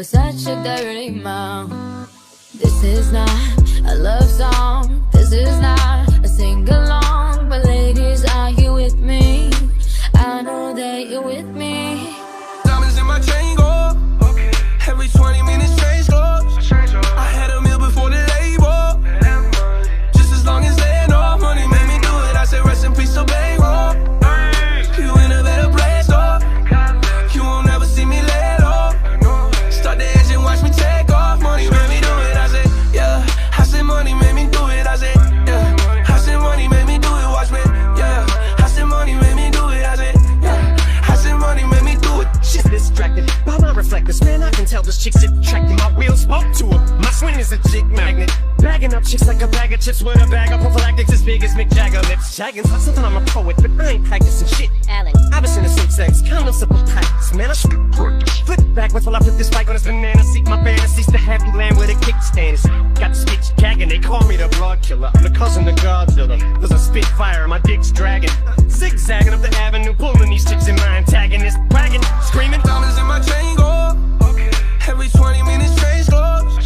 was such a dirty mouth. This is not a love song, this is not a sing-along. But ladies, are you with me? I know that you're with me. Diamonds in my chain go, okay. Every 20 minutes change clothes. I had a meal before the label. Just as long as they know money made me do it. I say rest in peace to bankroll. You in a better place, though. You won't ever see me lay low. Start the engine, watch me take off. Money made me do it. I say, yeah. I said money made me do it. I say, yeah. I said money made me do it. Watch me, yeah. I said money made me do it. I say, yeah. I said money made me do it. She's distracted by my reflectors. Man, I can tell this chick's attracted. My wheels spoke to her. My swing is a chick magnet. Bagging up chicks like a bag of chips with a bag of prophylactics as big as Mick Jagger lips. Shagging something, I'm a poet, but I ain't practicing shit. Alan, I've been seeing the sweet sex, condoms simple practice. Man, I should flip backwards while I flip this bike on this banana seat. My fantasies to have you land with a kickstand. Got the speech gagging, they call me the blood killer. I'm the cousin of Godzilla. There's a spitfire, my dick's dragging. Zigzagging up the avenue, pulling these chicks in my antagonist. Bragging, screaming. Diamonds in my chain go, okay. Every 20 minutes change clothes.